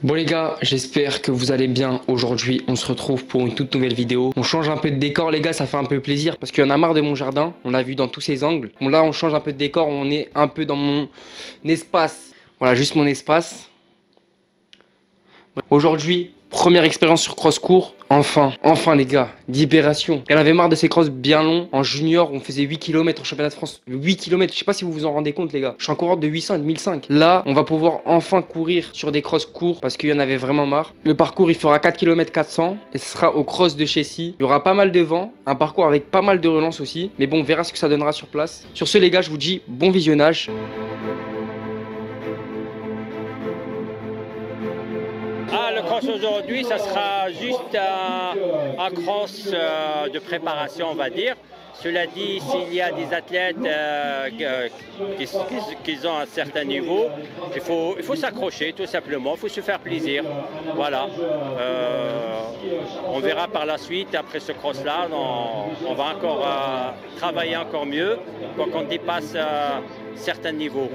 Bon les gars, j'espère que vous allez bien. Aujourd'hui, on se retrouve pour une toute nouvelle vidéo. On change un peu de décor les gars, ça fait un peu plaisir parce qu'il y en a marre de mon jardin. On l'a vu dans tous ses angles. Bon là, on change un peu de décor, on est un peu dans mon espace. Voilà, juste mon espace. Aujourd'hui, première expérience sur cross-court. Enfin les gars, libération. Elle avait marre de ces crosses bien longs. En junior, on faisait 8 km en championnat de France. 8 km, je sais pas si vous vous en rendez compte les gars. Je suis un coureur de 800 et de 1005. Là, on va pouvoir enfin courir sur des crosses courts parce qu'il y en avait vraiment marre. Le parcours, il fera 4 km 400 et ce sera au cross de Chessy. Il y aura pas mal de vent, un parcours avec pas mal de relance aussi. Mais bon, on verra ce que ça donnera sur place. Sur ce les gars, je vous dis bon visionnage. Le cross aujourd'hui, ça sera juste un cross de préparation, on va dire. Cela dit, s'il y a des athlètes qui ont un certain niveau, il faut s'accrocher tout simplement, il faut se faire plaisir. Voilà. On verra par la suite, après ce cross-là, on va encore travailler encore mieux pour qu'on dépasse certains niveaux.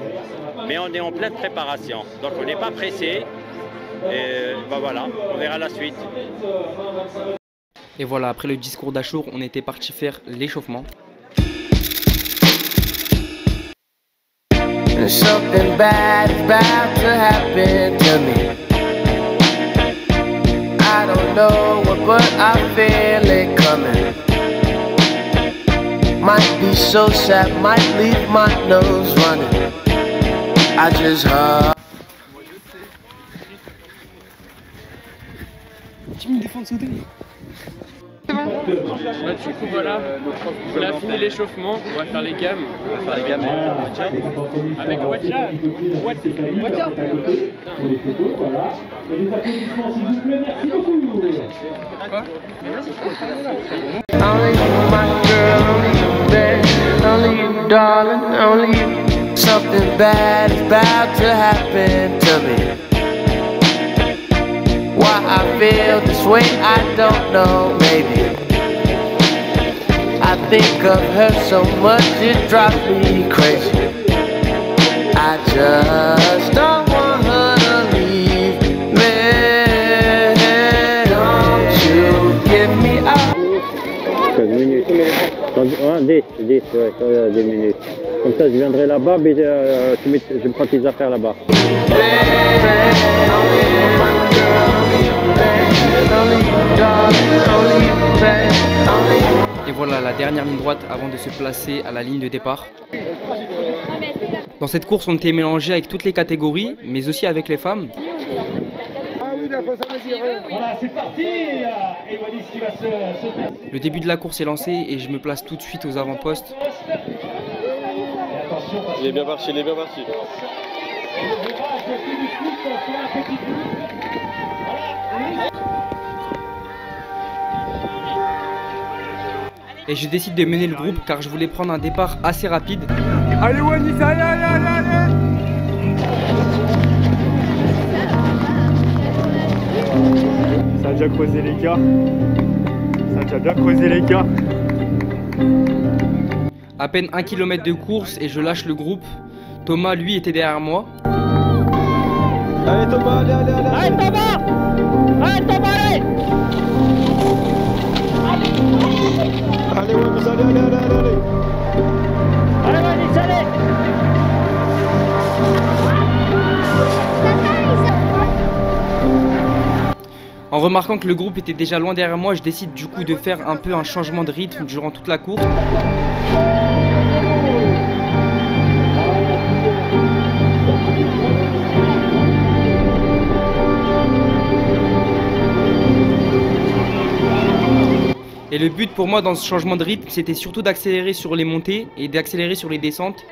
Mais on est en pleine préparation, donc on n'est pas pressé. Et ben voilà, on verra la suite. Et voilà, après le discours d'Achour, on était parti faire l'échauffement. Something bad is about to happen to me. I don't know what, but I feel it coming. Might be so sad, might leave my nose running. I just Tu me défends de sauter. Du coup voilà, on a fini l'échauffement, on va faire les gammes. On va faire les gammes avec Watcha. only you, my girl, only you, babe, only you, darling, only you. Something bad is about to happen to me. Why I feel this way, I don't know, maybe I think of her so much, it drives me crazy. I just don't want her to leave me. Don't you give me up. 15 minutes. 10, ouais, 10 minutes. Comme ça, je viendrai là-bas, mais je prends tes affaires là-bas. Et voilà la dernière ligne droite avant de se placer à la ligne de départ. Dans cette course, on était mélangé avec toutes les catégories, mais aussi avec les femmes. Voilà, c'est parti. Et Wallis qui va se... Le début de la course est lancé et je me place tout de suite aux avant-postes. Il est bien parti, il est bien parti. Et je décide de mener le groupe car je voulais prendre un départ assez rapide. Allez Wallis, allez. Ça a déjà creusé les gars. Ça a déjà bien creusé les gars. À peine 1 km de course et je lâche le groupe. Thomas, lui, était derrière moi. Allez Thomas, allez. Allez Thomas! Allez Thomas, allez! Allez Wallis, allez. Allez Wallis, allez! En remarquant que le groupe était déjà loin derrière moi, je décide du coup de faire un peu un changement de rythme durant toute la course. Et le but pour moi dans ce changement de rythme, c'était surtout d'accélérer sur les montées et d'accélérer sur les descentes.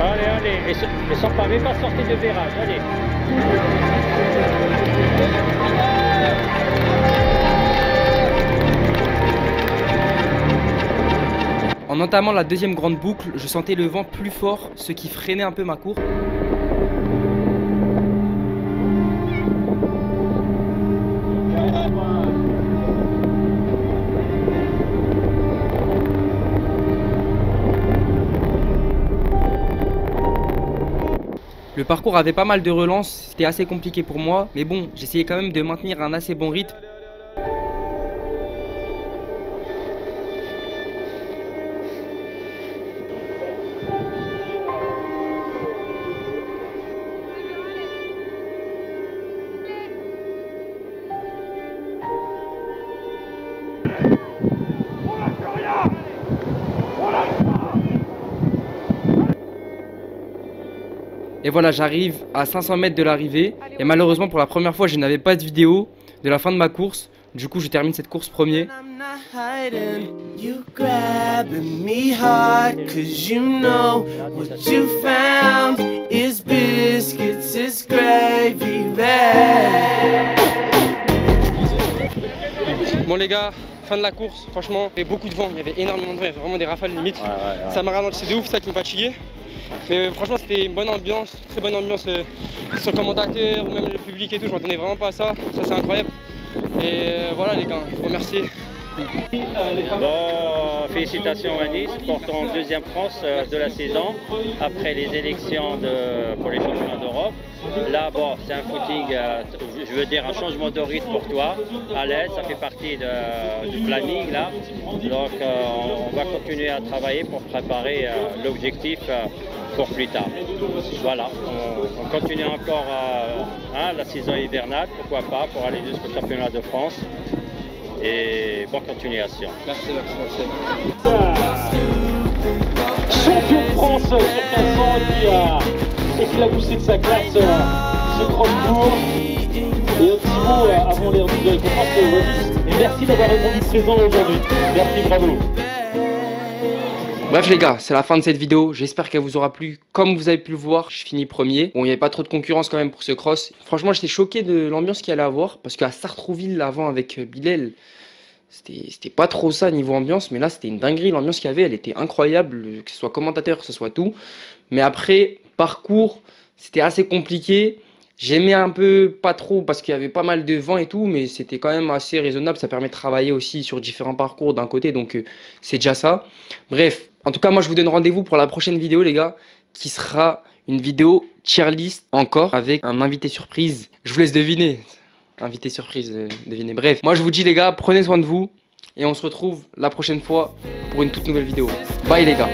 Allez, et sans pas, mais pas sortir de virage, allez. En entamant la deuxième grande boucle, je sentais le vent plus fort, ce qui freinait un peu ma course. Le parcours avait pas mal de relances, c'était assez compliqué pour moi, mais bon, j'essayais quand même de maintenir un assez bon rythme. Et voilà, j'arrive à 500 mètres de l'arrivée. Et malheureusement, pour la première fois, je n'avais pas de vidéo de la fin de ma course. Du coup, je termine cette course premier. Bon les gars, fin de la course, franchement, il y avait beaucoup de vent, il y avait énormément de vent, il y avait vraiment des rafales limite. Ouais. Ça m'a ralenti de ouf, c'est ça qui me fatiguait. Mais franchement, c'était une bonne ambiance, très bonne ambiance sur le commentateur ou même le public et tout. Je m'attendais vraiment pas à ça. Ça, c'est incroyable. Et voilà, les gars, je vous remercie. Bon, félicitations à Nice pour ton deuxième France de la saison après les élections pour les championnats d'Europe. Là, bon, c'est un footing, je veux dire un changement de rythme pour toi, à l'aise, ça fait partie du planning là. Donc on va continuer à travailler pour préparer l'objectif pour plus tard. Voilà, on continue encore la saison hivernale, pourquoi pas, pour aller jusqu'au championnat de France. Et bonne continuation. Merci. Champion de France sur 15 ans qui a éclaboussé de sa classe ce grand tour. Et un petit mot avant l'heure du Wadis. Et merci d'avoir répondu présent aujourd'hui. Merci, bravo. Bref les gars, c'est la fin de cette vidéo, j'espère qu'elle vous aura plu. Comme vous avez pu le voir, je finis premier. Bon, il n'y avait pas trop de concurrence quand même pour ce cross. Franchement, j'étais choqué de l'ambiance qu'il allait avoir. Parce qu'à Sartrouville, avant avec Bilal, c'était pas trop ça niveau ambiance. Mais là, c'était une dinguerie, l'ambiance qu'il y avait, elle était incroyable. Que ce soit commentateur, que ce soit tout. Mais après, parcours, c'était assez compliqué. J'aimais un peu pas trop parce qu'il y avait pas mal de vent et tout, mais c'était quand même assez raisonnable. Ça permet de travailler aussi sur différents parcours d'un côté, donc c'est déjà ça. Bref, en tout cas, moi je vous donne rendez-vous pour la prochaine vidéo, les gars, qui sera une vidéo tier list encore avec un invité surprise. Je vous laisse deviner. Invité surprise, devinez. Bref, moi je vous dis, les gars, prenez soin de vous et on se retrouve la prochaine fois pour une toute nouvelle vidéo. Bye, les gars.